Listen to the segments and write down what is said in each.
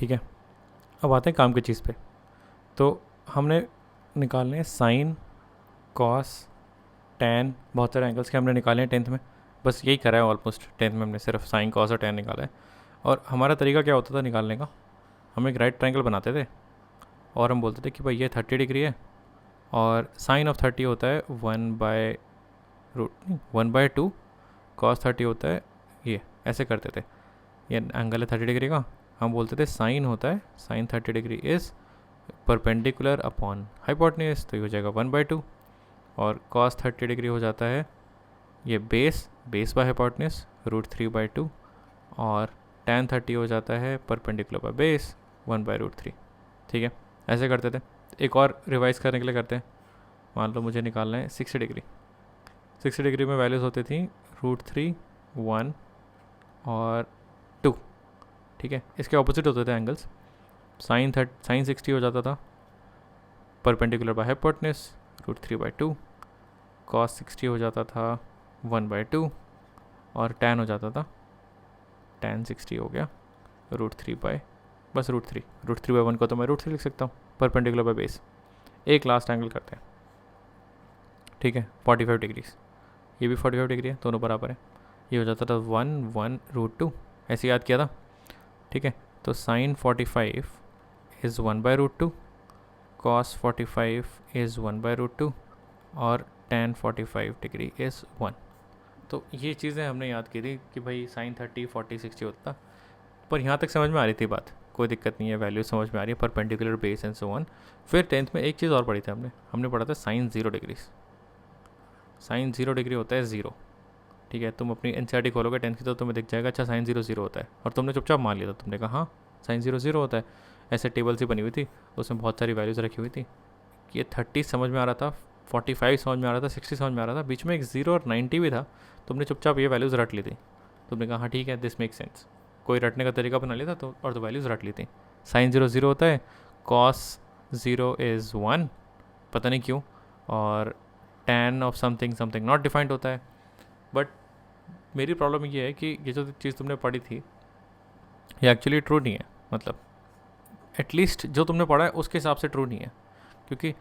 ठीक है, अब आते हैं काम की चीज़ पे। तो हमने निकालने हैं साइन, कॉस, टैन, बहुत सारे एंगल्स के हमने निकाले हैं टेंथ में। बस यही करा है ऑलमोस्ट टेंथ में, हमने सिर्फ साइन, कॉस और टैन निकाला है। और हमारा तरीका क्या होता था निकालने का, हम एक राइट ट्रायंगल बनाते थे और हम बोलते थे कि भाई ये 30 डिग्री है और साइन ऑफ 30 होता है 1/2, कॉस 30 होता है ये, ऐसे करते थे। ये एंगल है 30 डिग्री का, हम बोलते थे साइन होता है, sine 30 degree is perpendicular upon hypotenuse, तो ये हो जाएगा 1/2। और कॉस 30 डिग्री हो जाता है ये बेस बाय हाइपोटेन्यूज √3/2। और tan 30 हो जाता है परपेंडिकुलर बाय बेस 1/√3। ठीक है, ऐसे करते थे। एक और रिवाइज करने के लिए करते हैं। मान लो मुझे निकालना है 60 डिग्री। 60 डिग्री में वैल्यूज़ होती थी √3, 1 और 2। ठीक है, इसके ऑपोजिट होते थे एंगल्स। साइन 60 हो जाता था परपेंडिकुलर बाय हाइपोटेन्यूज √3/2। कॉस 60 हो जाता था 1/2। और tan हो जाता था, tan 60 हो गया √3 बस √3/1 को तो मैं √3 लिख सकता हूँ, परपेंडिकुलर बाय बेस। एक लास्ट एंगल करते हैं। ठीक है, 45 डिग्री, ये भी 45 डिग्री है, दोनों बराबर है। ये हो जाता था 1/√2, ऐसे याद किया था। ठीक है, तो साइन 45 इज़ 1/√2, कॉस 45 इज़ 1/√2 और tan 45 डिग्री इज़ 1। तो ये चीज़ें हमने याद की थी कि भाई साइन 30, 40, 60 होता था। पर यहाँ तक समझ में आ रही थी बात, कोई दिक्कत नहीं है, वैल्यू समझ में आ रही है, perpendicular base and so on. फिर टेंथ में एक चीज़ और पढ़ी थी हमने पढ़ा था साइन 0 डिग्री। साइन 0 डिग्री होता है 0। ठीक है, तुम अपनी एनसीईआरटी खोलोगे टेंथ की तो तुम्हें दिख जाएगा अच्छा साइन 0 0 होता है, और तुमने चुपचाप मान लिया था, तुमने कहा हाँ साइन 0 0 होता है। ऐसे टेबल सी बनी हुई थी, उसमें बहुत सारी वैल्यूज़ रखी हुई थी। ये 30 समझ में आ रहा था, 45 समझ में आ रहा था, 60 समझ में आ रहा था, बीच में एक 0 और 90 भी था। तुमने चुपचाप ये वैल्यूज़ रट ली थी। तुमने कहा हाँ ठीक है, दिस मेक सेंस। कोई रटने का तरीका बना लिया था तो, और तो वैल्यूज़ रट ली थी। साइन 0 0 होता है, कॉस 0 इज़ 1, पता नहीं क्यों, और tan of something something not defined होता है। बट मेरी प्रॉब्लम ये है कि ये जो चीज़ तुमने पढ़ी थी ये एक्चुअली ट्रू नहीं है। मतलब एटलीस्ट जो तुमने पढ़ा है उसके हिसाब से ट्रू नहीं है, क्योंकि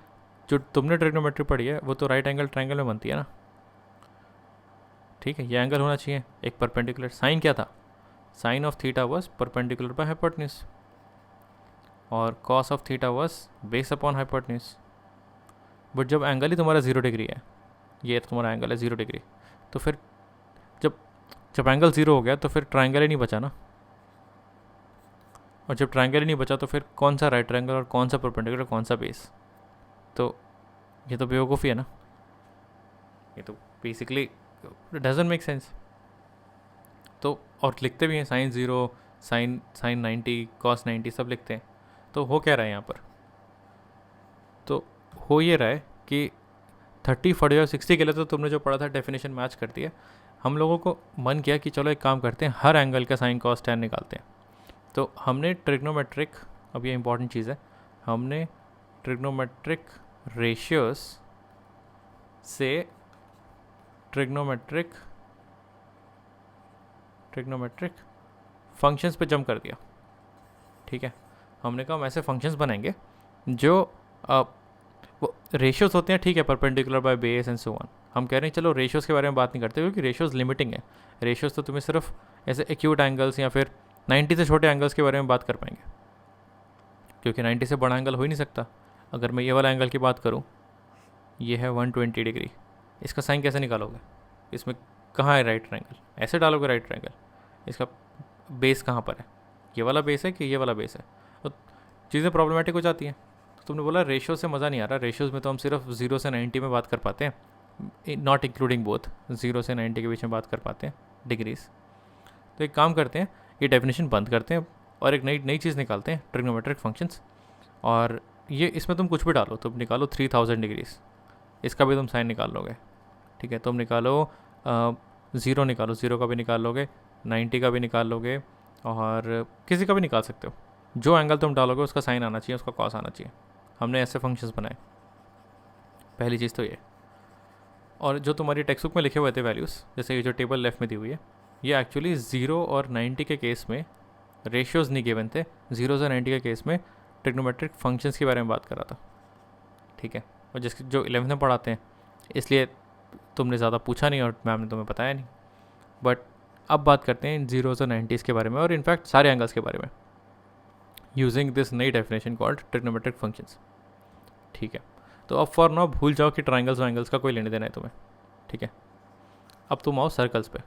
जो तुमने ट्रिग्नोमेट्री पढ़ी है वो तो राइट एंगल ट्रायंगल में बनती है ना। ठीक है, ये एंगल होना चाहिए एक परपेंडिकुलर। साइन क्या था, sine of theta was perpendicular by hypotenuse और cos of theta was base upon hypotenuse. But जब एंगल ही तुम्हारा 0 डिग्री है, ये तुम्हारा एंगल है 0 डिग्री, तो फिर जब जब एंगल 0 हो गया तो फिर ट्रायंगल ही नहीं बचा ना। और जब ट्रायंगल ही नहीं बचा तो फिर कौन सा राइट ट्रायंगल और कौन सा परपेंडिकुलर, कौन सा बेस। तो ये तो बेवकूफ़ी है ना, ये तो बेसिकली डजेंट मेक सेंस। तो और लिखते भी हैं साइन 0, साइन 90, कॉस 90 सब लिखते हैं। तो हो क्या रहा है यहाँ पर, तो हो ये रहा है कि 30, 40 और 60 के लिए तो तुमने जो पढ़ा था डेफिनेशन मैच करती है। हम लोगों को मन किया कि चलो एक काम करते हैं, हर एंगल का साइन कॉस टैन निकालते हैं। तो हमने ट्रिग्नोमेट्रिक, अब ये इंपॉर्टेंट चीज़ है, हमने ट्रिग्नोमेट्रिक रेशियोज से ट्रिग्नोमेट्रिक फंक्शंस पे जंप कर दिया। ठीक है, हमने कहा हम ऐसे फंक्शंस बनाएंगे जो वो रेशियोज होते हैं, ठीक है, perpendicular by base and so on. हम कह रहे हैं चलो रेशियोज के बारे में बात नहीं करते क्योंकि रेशियोज लिमिटिंग है। रेशियोज तो तुम्हें सिर्फ ऐसे एक्यूट एंगल्स या फिर 90 से छोटे एंगल्स के बारे में बात कर पाएंगे, क्योंकि 90 से बड़ा एंगल हो ही नहीं सकता। अगर मैं ये वाला एंगल की बात करूँ, ये है 120 डिग्री, इसका साइन कैसे निकालोगे, इसमें कहाँ है राइट ट्रायंगल, ऐसे डालोगे राइट ट्रायंगल, इसका बेस कहाँ पर है, ये वाला बेस है कि ये वाला बेस है, तो चीज़ें प्रॉब्लमेटिक हो जाती हैं। तो तुमने बोला रेशियो से मज़ा नहीं आ रहा, रेशियोज़ में तो हम सिर्फ 0 से 90 में बात कर पाते हैं, नॉट इंक्लूडिंग बोथ, 0 से 90 के बीच में बात कर पाते हैं डिग्रीज। तो एक काम करते हैं, ये डेफिनेशन बंद करते हैं और एक नई नई चीज़ निकालते हैं, ट्रिग्नोमेट्रिक फंक्शंस। और ये इसमें तुम कुछ भी डालो, तुम निकालो 3000 डिग्रीज, इसका भी तुम साइन निकाल लोगे। ठीक है, तुम निकालो 0 निकालो, 0 का भी निकाल लोगे, 90 का भी निकाल लोगे, और किसी का भी निकाल सकते हो। जो एंगल तुम डालोगे उसका साइन आना चाहिए, उसका कॉस आना चाहिए। हमने ऐसे फंक्शंस बनाए, पहली चीज़ तो ये। और जो तुम्हारी टेक्स्ट बुक में लिखे हुए थे वैल्यूज़, जैसे ये जो टेबल लेफ्ट में दी हुई है, ये एक्चुअली 0 और 90 के केस में रेशियोज़ नहीं गिवन थे। 0 से 90 के केस में ट्रिग्नोमेट्रिक फंक्शंस के बारे में बात कर रहा था, ठीक है। और जिसके जो 11th में पढ़ाते हैं, इसलिए तुमने ज़्यादा पूछा नहीं और मैम ने तुम्हें बताया नहीं। बट अब बात करते हैं 0 से 90 के बारे में और इनफैक्ट सारे एंगल्स के बारे में, यूजिंग दिस नई डेफिनेशन कॉल्ड ट्रिग्नोमेट्रिक फंक्शंस, ठीक है। तो अब फॉर नाउ भूल जाओ कि ट्राइंगल्स वाइंगल्स का कोई लेने देना है तुम्हें, ठीक है। अब तुम आओ सर्कल्स पे,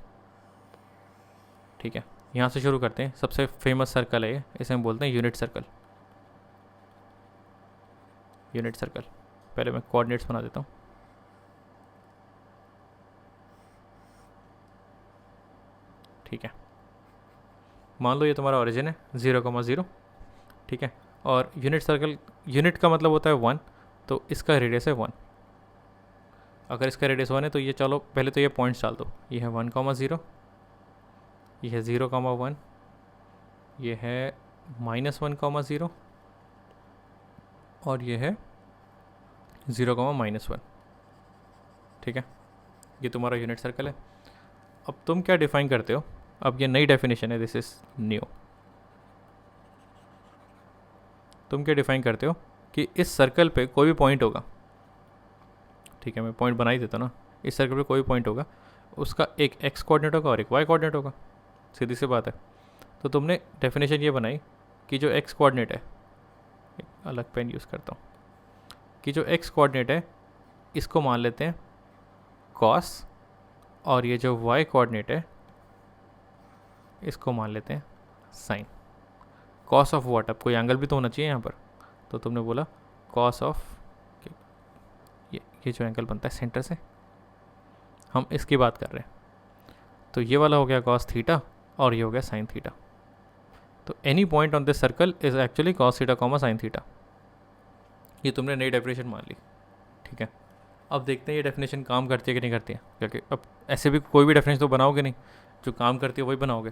ठीक है। यहाँ से शुरू करते हैं। सबसे फेमस सर्कल है ये, इसे हम बोलते हैं यूनिट सर्कल। यूनिट सर्कल, पहले मैं कोऑर्डिनेट्स बना देता हूँ, ठीक है। मान लो ये तुम्हारा ओरिजिन है 0,0, ठीक है। और यूनिट सर्कल, यूनिट का मतलब होता है 1, तो इसका रेडियस है 1। अगर इसका रेडियस 1 है तो ये, चलो पहले तो ये पॉइंट्स डाल दो। ये है 1,0, ये है 0,1, ये है -1,0 और ये है 0,-1, ठीक है। ये तुम्हारा यूनिट सर्कल है। अब तुम क्या डिफाइन करते हो? अब ये नई डेफिनेशन है, दिस इज न्यू। तुम क्या डिफाइन करते हो कि इस सर्कल पे कोई भी पॉइंट होगा, ठीक है, मैं पॉइंट बना ही देता ना। इस सर्कल पे कोई भी पॉइंट होगा, उसका एक एक्स कोऑर्डिनेट होगा और एक वाई कोऑर्डिनेट होगा, सीधी सी बात है। तो तुमने डेफिनेशन ये बनाई कि जो एक्स कोऑर्डिनेट है, एक अलग पेन यूज़ करता हूँ, कि जो एक्स कोऑर्डिनेट है इसको मान लेते हैं कॉस, और ये जो वाई कोऑर्डिनेट है इसको मान लेते हैं साइन। Cos of what? अब कोई एंगल भी तो होना चाहिए यहाँ पर, तो तुमने बोला कॉस ऑफ ये जो एंगल बनता है सेंटर से, हम इसकी बात कर रहे हैं। तो ये वाला हो गया कॉस थीटा और ये हो गया साइन थीटा। तो any point on this circle is actually cos theta comma sine theta. ये तुमने नई डेफिनेशन मान ली, ठीक है। अब देखते हैं ये डेफिनेशन काम करती है कि नहीं करती है, क्योंकि अब ऐसे भी कोई भी डेफिनेशन तो बनाओगे नहीं, जो काम करती है वही बनाओगे,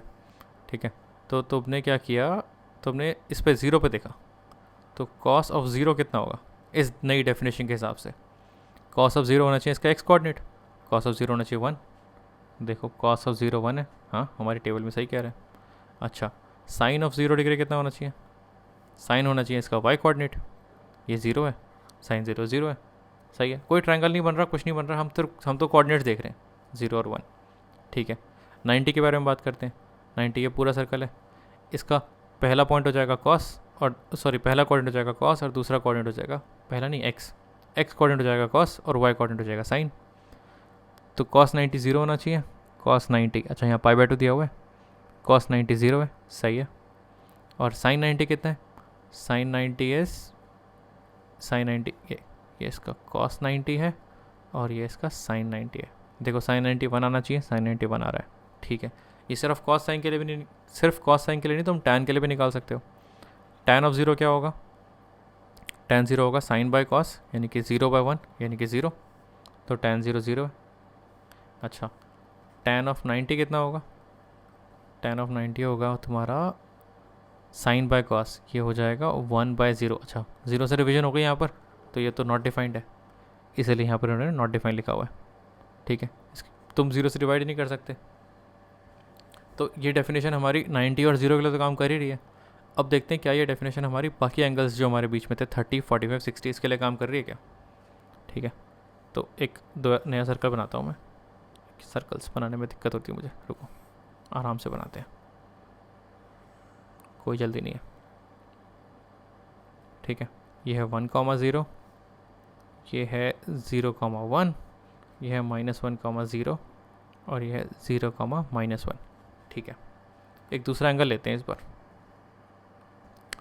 ठीक है। तो तुमने क्या किया, तुमने इस पे 0 पे देखा, तो कॉस ऑफ 0 कितना होगा इस नई डेफिनेशन के हिसाब से? कॉस ऑफ 0 होना चाहिए इसका एक्स कोऑर्डिनेट, कॉस ऑफ 0 होना चाहिए 1। देखो कॉस ऑफ 0 1 है, हाँ हमारी टेबल में सही कह रहे हैं। अच्छा, साइन ऑफ 0 डिग्री कितना होना चाहिए? साइन होना चाहिए इसका वाई कोऑर्डिनेट, ये 0 है, साइन 0 0 है, सही है। कोई ट्रायंगल नहीं बन रहा, कुछ नहीं बन रहा, हम तो कोऑर्डिनेट्स देख रहे हैं 0 और 1, ठीक है। 90 के बारे में बात करते हैं। 90 ये पूरा सर्कल है, इसका पहला पॉइंट हो जाएगा कॉस, और सॉरी पहला कोऑर्डिनेट हो जाएगा कॉस और दूसरा कोऑर्डिनेट हो जाएगा, पहला नहीं एक्स कोऑर्डिनेट हो जाएगा कॉस और वाई कोऑर्डिनेट हो जाएगा साइन। तो कॉस 90 0 होना चाहिए, कॉस 90, अच्छा यहाँ π/2 दिया हुआ है, कॉस 90 0 है, सही है। और साइन 90 कितना है? साइन 90 इज साइन 90 ये इसका कॉस 90 है और ये इसका साइन 90 है। देखो साइन 91 आना चाहिए, साइन 91 आ रहा है, ठीक है। ये सिर्फ कॉस साइन के लिए भी नहीं, सिर्फ कॉस साइन के लिए नहीं, तुम टैन के लिए भी निकाल सकते हो। टैन ऑफ 0 क्या होगा? टैन 0 होगा साइन बाय कॉस, यानी कि 0/1 यानी कि 0, तो टैन 0 0 है। अच्छा, टैन ऑफ 90 कितना होगा? टैन ऑफ 90 होगा तुम्हारा साइन बाय कॉस, ये हो जाएगा 1/0। अच्छा 0 से रिविजन हो गई यहाँ पर, तो ये तो नॉट डिफाइंड है, इसलिए यहाँ पर उन्होंने नॉट डिफाइंड लिखा हुआ है, ठीक है। तुम 0 से डिवाइड नहीं कर सकते। तो ये डेफिनेशन हमारी 90 और 0 के लिए तो काम कर ही रही है। अब देखते हैं क्या ये डेफिनेशन हमारी बाकी एंगल्स जो हमारे बीच में थे 30, 45, 60 इसके लिए काम कर रही है क्या, ठीक है। तो एक नया सर्कल बनाता हूँ मैं, सर्कल्स बनाने में दिक्कत होती है मुझे, रुको आराम से बनाते हैं, कोई जल्दी नहीं है, ठीक है। ये है 1,0, ये है 0,1, ये है -1,0 और ये है 0,-1, ठीक है। एक दूसरा एंगल लेते हैं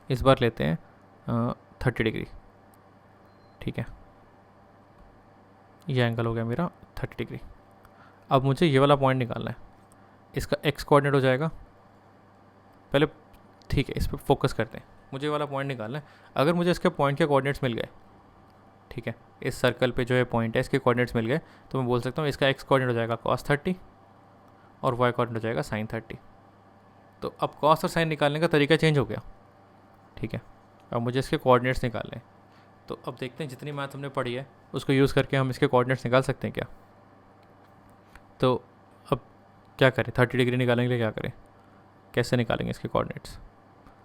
इस बार लेते हैं 30 डिग्री, ठीक है। ये एंगल हो गया मेरा 30 डिग्री। अब मुझे ये वाला पॉइंट निकालना है, इसका एक्स कोऑर्डिनेट हो जाएगा पहले, ठीक है। इस पर फोकस करते हैं, मुझे ये वाला पॉइंट निकालना है। अगर मुझे इसके पॉइंट के कोऑर्डिनेट्स मिल गए, ठीक है, इस सर्कल पे जो है पॉइंट है इसके कोऑर्डिनेट्स मिल गए, तो मैं बोल सकता हूँ इसका एक्स कोऑर्डिनेट हो जाएगा cos 30 और वाई कोऑर्डिनेट हो जाएगा sin 30। तो अब cos और sin निकालने का तरीका चेंज हो गया, ठीक है। अब मुझे इसके कोऑर्डिनेट्स निकालने हैं। तो अब देखते हैं जितनी मैथ हमने पढ़ी है उसको यूज़ करके हम इसके कोऑर्डिनेट्स निकाल सकते हैं क्या। तो अब क्या करें, 30 डिग्री निकालने के लिए क्या करें, कैसे निकालेंगे इसके कोऑर्डिनेट्स?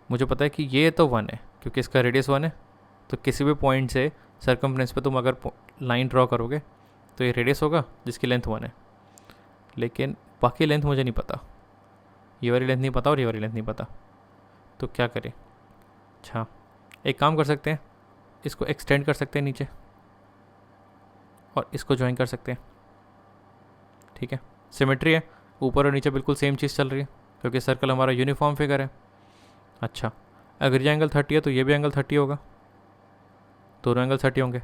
मुझे पता है कि ये तो 1 है क्योंकि इसका रेडियस 1 है, तो किसी भी पॉइंट से सर्कमफ्रेंस पे तुम अगर लाइन ड्रॉ करोगे तो ये रेडियस होगा जिसकी लेंथ 1 है। लेकिन बाकी लेंथ मुझे नहीं पता, ये वाली लेंथ नहीं पता और ये वाली लेंथ नहीं पता, तो क्या करें? अच्छा, एक काम कर सकते हैं, इसको एक्सटेंड कर सकते हैं नीचे और इसको ज्वाइन कर सकते हैं। ठीक है, सिमेट्री है, ऊपर और नीचे बिल्कुल सेम चीज़ चल रही है क्योंकि सर्कल हमारा यूनिफॉर्म फिगर है। अच्छा, अगर ये एंगल 30 है तो ये भी एंगल 30 होगा, दोनों एंगल 30 होंगे।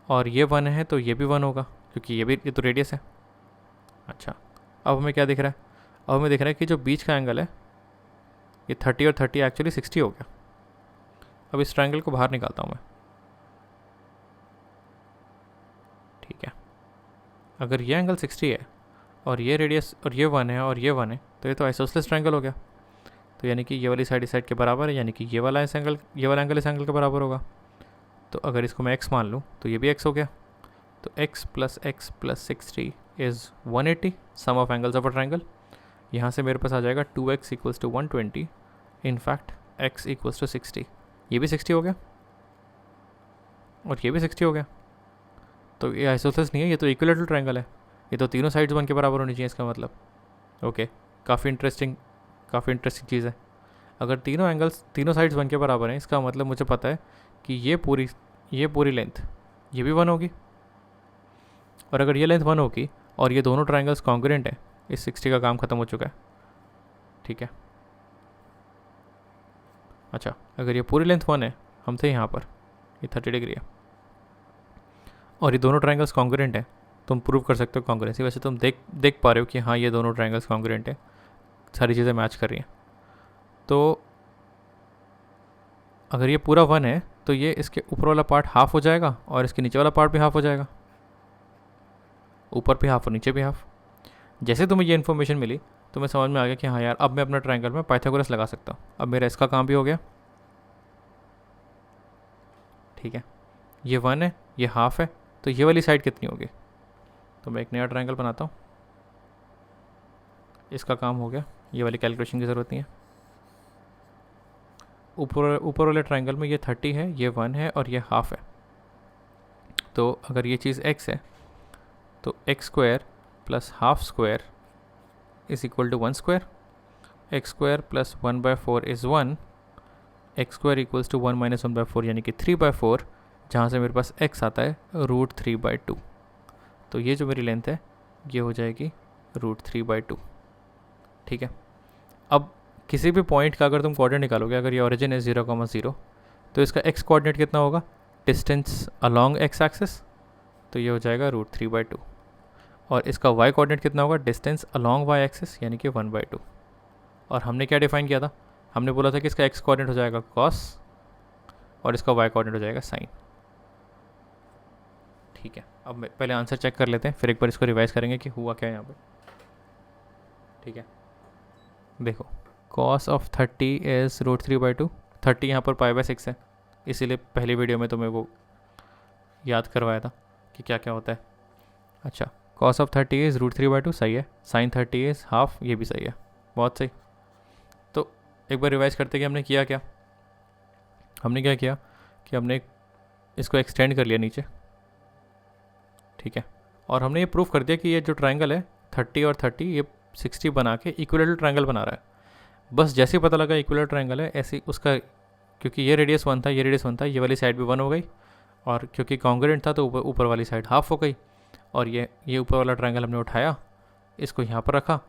और ये 1 है तो ये भी 1 होगा क्योंकि ये तो रेडियस है। अच्छा, अब हमें क्या दिख रहा है? अब हमें दिख रहा है कि जो बीच का एंगल है ये 30 और 30 एक्चुअली 60 हो गया। अब इस ट्रायंगल को बाहर निकालता हूँ मैं। ठीक है, अगर ये एंगल 60 है और ये रेडियस और ये 1 है और ये 1 है तो ये तो आइसोसेलेस ट्रायंगल हो गया। तो यानी कि ये वाली साइड इस साइड के बराबर है, यानी कि ये वाला एंगल इस एंगल के बराबर होगा। तो अगर इसको मैं x मान लूँ तो ये भी x हो गया। तो x plus 60 is 180 sum of angles of a triangle. यहाँ से मेरे पास आ जाएगा 2x equals to 120, in fact x equals to 60। ये भी 60 हो गया और ये भी 60 हो गया। तो ये आइसोसेलेस नहीं है, ये तो इक्विलैटरल ट्रायंगल है। ये तो तीनों साइड्स 1 के बराबर होनी चाहिए इसका मतलब। ओके, काफ़ी इंटरेस्टिंग चीज़ है। अगर तीनों साइड्स 1 के बराबर हैं, इसका मतलब मुझे पता है कि ये पूरी लेंथ ये भी 1 होगी। और अगर ये लेंथ 1 होगी और ये दोनों ट्रायंगल्स कॉन्ग्रुएंट हैं, इस 60 का काम ख़त्म हो चुका है। ठीक है, अच्छा, अगर ये पूरी लेंथ 1 है, हम थे यहाँ पर, ये 30 डिग्री है और ये दोनों ट्रायंगल्स कॉन्ग्रुएंट है, तुम प्रूव कर सकते हो कॉन्ग्रुएंसी। वैसे तुम देख पा रहे हो कि हाँ ये दोनों ट्रायंगल्स कॉन्ग्रुएंट है, सारी चीज़ें मैच कर रही हैं। तो अगर ये पूरा 1 है तो ये इसके ऊपर वाला पार्ट हाफ हो जाएगा और इसके नीचे वाला पार्ट भी हाफ हो जाएगा, ऊपर भी हाफ और नीचे भी हाफ। जैसे तुम्हें ये इन्फॉर्मेशन मिली तो मैं समझ में आ गया कि हाँ यार, अब मैं अपना ट्रायंगल में पाइथागोरस लगा सकता हूँ। अब मेरा इसका काम भी हो गया। ठीक है, ये 1 है, ये हाफ है, तो ये वाली साइड कितनी होगी? तो मैं एक नया ट्रायंगल बनाता हूँ, इसका काम हो गया, ये वाली कैलकुलेशन की ज़रूरत नहीं है। ऊपर वाले ट्रायंगल में ये 30 है, ये 1 है और ये हाफ है। तो अगर ये चीज़ x है तो x square plus half square is equal to 1 square. X square plus 1/4 is 1, x square equals to 1 minus 1/4 यानी कि 3/4, जहाँ से मेरे पास x आता है √3/2। तो ये जो मेरी लेंथ है ये हो जाएगी √3/2। ठीक है, अब किसी भी पॉइंट का अगर तुम कोऑर्डिनेट निकालोगे, अगर ये ओरिजिन है 0,0 तो इसका x कोऑर्डिनेट कितना होगा? डिस्टेंस अलोंग x एक्सिस, तो ये हो जाएगा √3/2। और इसका y कोऑर्डिनेट कितना होगा? डिस्टेंस अलोंग y एक्सिस, यानी कि 1/2। और हमने क्या डिफाइन किया था? हमने बोला था कि इसका x कोऑर्डिनेट हो जाएगा cos और इसका y कोऑर्डिनेट हो जाएगा sin। ठीक है, अब पहले आंसर चेक कर लेते हैं, फिर एक बार इसको रिवाइज करेंगे कि हुआ क्या है यहाँ पे। ठीक है, देखो, cos ऑफ 30 इज़ √3/2। 30 यहाँ पर π/6 है, इसीलिए पहली वीडियो में तुम्हें वो याद करवाया था कि क्या क्या होता है। अच्छा, cos ऑफ 30 इज़ √3/2 सही है, sin 30 इज़ हाफ, ये भी सही है, बहुत सही। तो एक बार रिवाइज करते कि हमने किया क्या। हमने क्या किया कि हमने इसको एक्सटेंड कर लिया नीचे। ठीक है, और हमने ये प्रूफ कर दिया कि ये जो ट्रायंगल है 30 और 30 ये 60 बना के इक्विलेटरल ट्रायंगल बना रहा है। बस जैसे ही पता लगा इक्विलेटरल ट्रायंगल है, ऐसे उसका, क्योंकि ये रेडियस 1 था, ये रेडियस 1 था, ये वाली साइड भी 1 हो गई, और क्योंकि कॉन्ग्रुएंट था तो ऊपर वाली साइड हाफ हो गई। और ये ऊपर वाला ट्रायंगल हमने उठाया, इसको यहाँ पर रखा,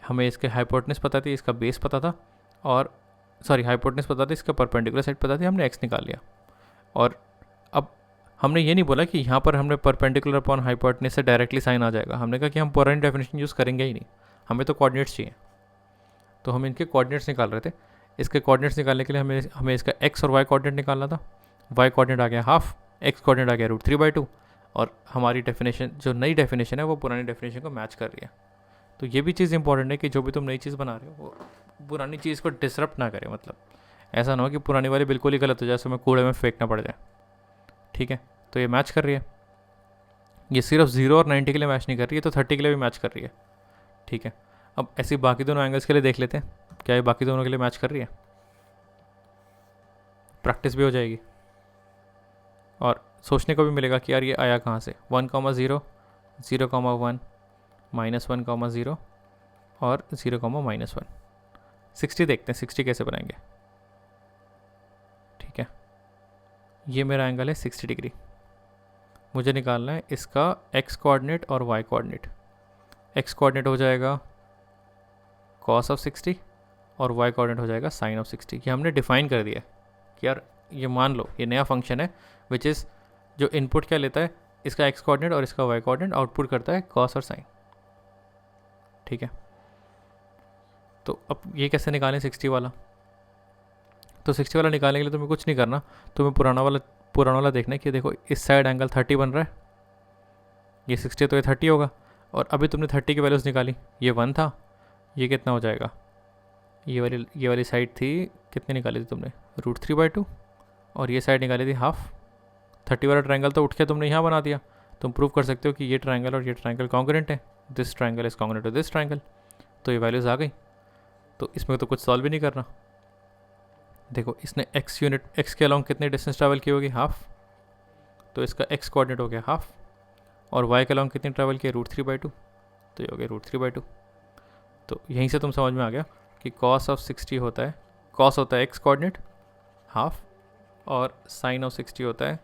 हमें इसके हाइपोटेनस पता थी, इसका बेस पता था, और हाइपोटेनस पता थी, इसका परपेंडिकुलर साइड पता थी, हमने एक्स निकाल लिया। और अब हमने ये नहीं बोला कि यहाँ पर हमने परपेंडिकुलर अपॉन हाइपोटेनस से डायरेक्टली साइन आ जाएगा। हमने कहा कि हम पुरानी डेफिनेशन यूज़ करेंगे ही नहीं, हमें तो कोऑर्डिनेट्स चाहिए। तो हम इनके कोऑर्डिनेट्स निकाल रहे थे। इसके कोऑर्डिनेट्स निकालने के लिए हमें इसका एक्स और वाई कोऑर्डिनेट निकालना था। वाई कोऑर्डिनेट आ गया हाफ, एक्स कोऑर्डिनेट आ गया √3/2, और हमारी डेफिनेशन, जो नई डेफिनेशन है, वो पुरानी डेफिनेशन को मैच कर रही है। तो ये भी चीज़ इंपॉर्टेंट है कि जो भी तुम नई चीज़ बना रहे हो वो पुरानी चीज़ को डिसरप्ट ना करे। मतलब ऐसा ना हो कि पुरानी वाली बिल्कुल ही गलत हो जाए, उसमें कूड़े में फेंकना पड़ जाए। ठीक है, तो ये मैच कर रही है। ये सिर्फ 0 और 90 के लिए मैच नहीं कर रही है, तो 30 के लिए भी मैच कर रही है। ठीक है, अब ऐसे बाकी दोनों एंगल्स के लिए देख लेते हैं, क्या ये बाकी दोनों के लिए मैच कर रही है। प्रैक्टिस भी हो जाएगी और सोचने को भी मिलेगा कि यार ये आया कहाँ से, 1,0, 0,1, -1,0 और 0,-1। 60 देखते हैं 60 कैसे बनाएंगे। ठीक है, ये मेरा एंगल है 60 डिग्री। मुझे निकालना है इसका एक्स कोऑर्डिनेट और वाई कोऑर्डिनेट। एक्स कोऑर्डिनेट हो जाएगा cos ऑफ 60 और y कोऑर्डिनेट हो जाएगा sin ऑफ 60। ये हमने डिफाइन कर दिया कि यार ये मान लो ये नया फंक्शन है विच इज़ जो इनपुट क्या लेता है, इसका x कोऑर्डिनेट और इसका y कोऑर्डिनेट, आउटपुट करता है cos और sin। ठीक है, तो अब ये कैसे निकालें 60 वाला। तो 60 वाला निकालने के लिए तुम्हें कुछ नहीं करना, तुम्हें पुराना वाला देखना है कि देखो इस साइड एंगल 30 बन रहा है, ये 60 तो ये 30 होगा, और अभी तुमने 30 की वैल्यूज़ निकाली, ये 1 था, ये कितना हो जाएगा, ये वाली साइड थी कितनी निकाली थी तुमने, √3/2, और ये साइड निकाली थी हाफ। 30 वाला ट्रायंगल तो उठ के तुमने यहाँ बना दिया। तुम प्रूव कर सकते हो कि ये ट्रायंगल और ये ट्रायंगल कॉन्ग्रुएंट है, this triangle is congruent to this triangle. तो ये वैल्यूज़ आ गई, तो इसमें तो कुछ सॉल्व भी नहीं करना। देखो इसने एक्स के अलॉन्ग कितनी डिस्टेंस ट्रैवल की होगी, हाफ, तो इसका एक्स कोऑर्डिनेट हो गया हाफ, और वाई के अलॉन्ग कितनी ट्रैवल की, √3/2, तो ये हो गया √3/2। तो यहीं से तुम समझ में आ गया कि cos ऑफ 60 होता है, cos होता है एक्स कोऑर्डिनेट हाफ, और sin ऑफ 60 होता है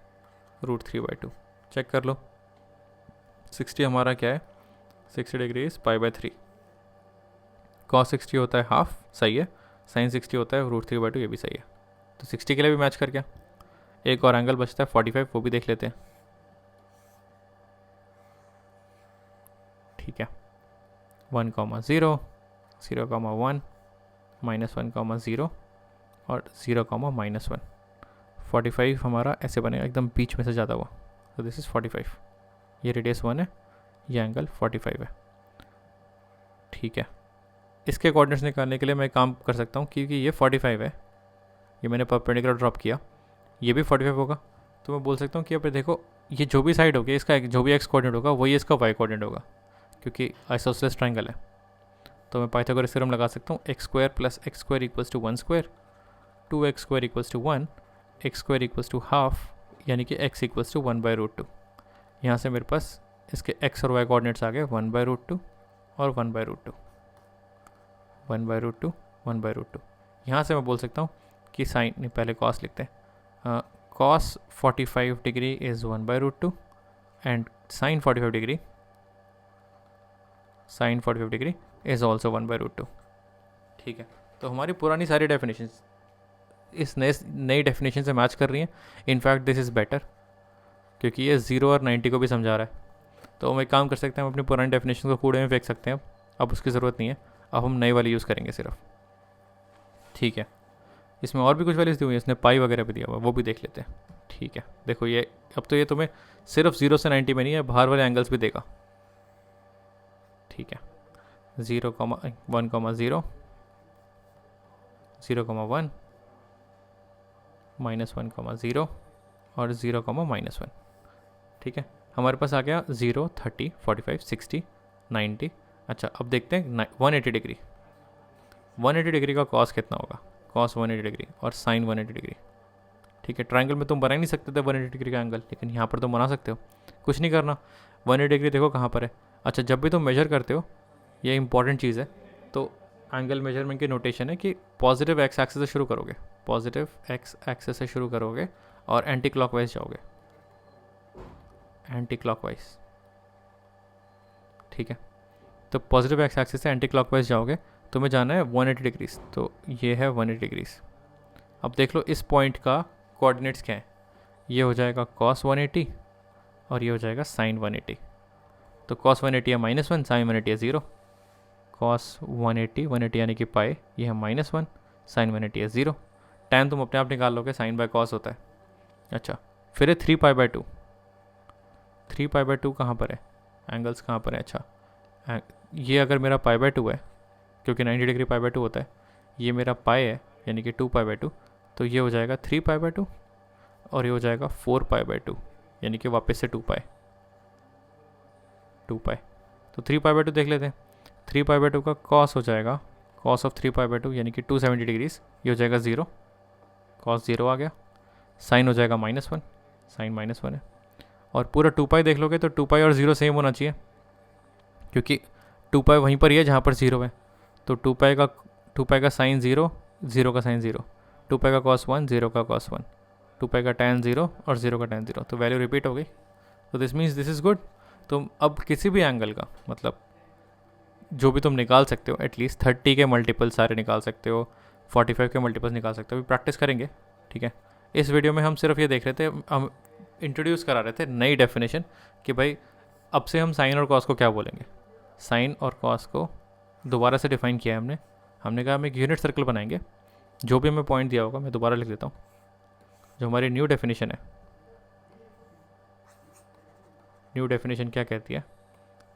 √3/2। चेक कर लो, 60 हमारा क्या है, 60 डिग्री इज π/3, cos 60 होता है हाफ, सही है, sin 60 होता है √3/2, ये भी सही है। तो 60 के लिए भी मैच कर गया। एक और एंगल बचता है 45, वो भी देख लेते हैं। ठीक है, 1,0, 0,1, -1,0 और 0,-1। 45 हमारा ऐसे बनेगा एकदम बीच में से ज़्यादा हुआ, तो दिस इज़ 45। ये रेडियस 1 है, ये एंगल 45 है। ठीक है, इसके कोऑर्डिनेट्स निकालने के लिए मैं काम कर सकता हूँ, क्योंकि ये 45 है, ये मैंने परपेंडिकुलर ड्रॉप किया, ये भी 45 होगा, तो मैं बोल सकता हूँ कि अब देखो ये जो भी साइड होगी इसका जो भी एक्स कोऑर्डिनेट होगा वही इसका वाई कोऑर्डिनेट होगा, क्योंकि आइसोसेलेस ट्रायंगल है। तो मैं पाइथागोरस थ्योरम लगा सकता हूँ, x² + x² = 1², 2x² = 1, x² = half, यानी कि x = 1/√2। यहाँ से मेरे पास इसके x और y कोऑर्डिनेट्स आ गए 1/√2 और 1/√2, 1/√2, 1/√2। यहाँ से मैं बोल सकता हूँ कि साइन, नहीं पहले cos लिखते हैं, cos 45 degree is 1/√2 and sin 45 degree is also 1/√2। ठीक है, तो हमारी पुरानी सारी डेफिनेशन इस नई डेफिनेशन से मैच कर रही हैं। इनफैक्ट दिस इज़ बेटर, क्योंकि ये 0 और 90 को भी समझा रहा है। तो हम एक काम कर सकते हैं, हम अपनी पुरानी डेफिनेशन को कूड़े में फेंक सकते हैं, अब उसकी ज़रूरत नहीं है, अब हम नई वाली यूज़ करेंगे सिर्फ। ठीक है, इसमें और भी कुछ वैल्यूज़ दी हुई है, इसने पाई वगैरह भी दिया हुआ है, वो भी देख लेते हैं। ठीक है, देखो ये अब तो ये तुम्हें सिर्फ 0 से 90 में नहीं है, बाहर वाले एंगल्स भी देगा। ठीक है, 0,1,0, 0,1, -1,0 और 0,-1। ठीक है, हमारे पास आ गया 0, 30, 45, 60, 90। अच्छा, अब देखते हैं 180 डिग्री। 180 डिग्री का कॉस कितना होगा, कॉस 180 डिग्री और साइन 180 डिग्री। ठीक है, ट्रायंगल में तुम बना ही नहीं सकते थे 180 डिग्री का एंगल, लेकिन यहाँ पर तुम बना सकते हो। कुछ नहीं करना, 180 डिग्री देखो कहाँ पर है। अच्छा, जब भी तुम मेजर करते हो, ये इंपॉर्टेंट चीज़ है, तो एंगल मेजरमेंट की नोटेशन है कि पॉजिटिव एक्स एक्सिस से शुरू करोगे, पॉजिटिव एक्स एक्सिस से शुरू करोगे और एंटी क्लॉकवाइज जाओगे, एंटी क्लॉकवाइज। ठीक है, तो पॉजिटिव एक्स एक्सिस से एंटी क्लॉकवाइज जाओगे, तुम्हें जाना है 180 डिग्रीज, तो ये है 180 डिग्रीज। अब देख लो इस पॉइंट का कोऑर्डिनेट्स क्या है, ये हो जाएगा cos 180 और ये हो जाएगा sin 180। तो cos 180 है -1, sin 180 है 0। cos 180, 180 यानी कि पाई, ये है -1, sin 180 है 0। tan तुम अपने आप निकाल लोगे, sin बाय cos होता है। अच्छा, फिर है 3π/2। 3π/2 कहाँ पर है, एंगल्स कहाँ पर है। अच्छा, ये अगर मेरा π/2 है, क्योंकि 90 डिग्री π/2 होता है, ये मेरा पाई है यानी कि 2π/2, तो ये हो जाएगा 3π/2 और ये हो जाएगा 4π/2 यानी कि वापस से 2π। तो 3π/2 देख लेते हैं। 3π/2 का cos हो जाएगा, cos ऑफ 3π/2 यानी कि 270 डिग्रीज, ये हो जाएगा 0, cos 0 आ गया। साइन हो जाएगा -1, साइन -1 है। और पूरा 2 पाई देख लोगे तो 2 पाई और 0 सेम होना चाहिए, क्योंकि 2 पाई वहीं पर ही है जहाँ पर 0 है। तो 2 पाई का साइन 0, 0 का साइन 0, 2 पाई का कॉस 1, 0 का कॉस 1, 2 पाई का tan 0 और 0 का tan 0, तो वैल्यू रिपीट हो गई। तो this means this is good. तुम अब किसी भी एंगल का मतलब जो भी तुम निकाल सकते हो, एटलीस्ट 30 के मल्टीपल सारे निकाल सकते हो, 45 के मल्टीपल्स निकाल सकते हो, अभी प्रैक्टिस करेंगे, ठीक है। इस वीडियो में हम सिर्फ ये देख रहे थे, हम इंट्रोड्यूस करा रहे थे नई डेफिनेशन कि भाई अब से हम साइन और कॉस को क्या बोलेंगे। साइन और कॉस को दोबारा से डिफाइन किया है हमने कहा हम एक यूनिट सर्कल बनाएंगे, जो भी हमें पॉइंट दिया होगा मैं दोबारा लिख देता हूँ। जो हमारी न्यू डेफिनेशन है, न्यू डेफिनेशन क्या कहती है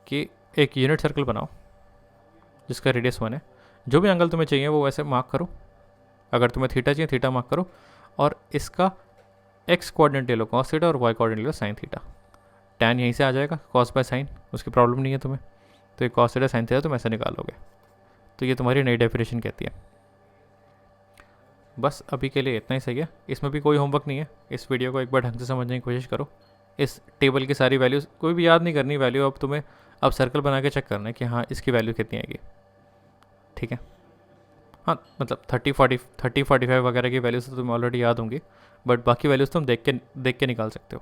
कि एक यूनिट सर्कल बनाओ जिसका रेडियस 1 है, जो भी एंगल तुम्हें चाहिए वो वैसे मार्क करो, अगर तुम्हें थीटा चाहिए थीटा मार्क करो, और इसका एक्स कोऑर्डिनेट ले लो कॉस थीटा और वाई कोऑर्डिनेट ले लो साइन थीटा। टैन यहीं से आ जाएगा, कॉस बाय साइन, उसकी प्रॉब्लम नहीं है तुम्हें, तो ये कॉस थीटा साइन थीटा तुम ऐसे निकालोगे। तो ये तुम्हारी नई डेफिनेशन कहती है। बस अभी के लिए इतना ही सही है, इसमें भी कोई होमवर्क नहीं है। इस वीडियो को एक बार ढंग से समझने की कोशिश करो। इस टेबल की सारी वैल्यूज़ कोई भी याद नहीं करनी, वैल्यू अब तुम्हें अब सर्कल बना के चेक करना है कि हाँ इसकी वैल्यू कितनी आएगी, ठीक है। हाँ मतलब 30, 40, 45 वगैरह की वैल्यूज़ तो तुम्हें ऑलरेडी याद होंगी, बट बाकी वैल्यूज़ तुम देख के निकाल सकते हो,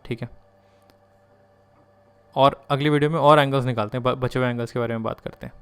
ठीक है। और अगली वीडियो में और एंगल्स निकालते हैं, बचे हुए एंगल्स के बारे में बात करते हैं।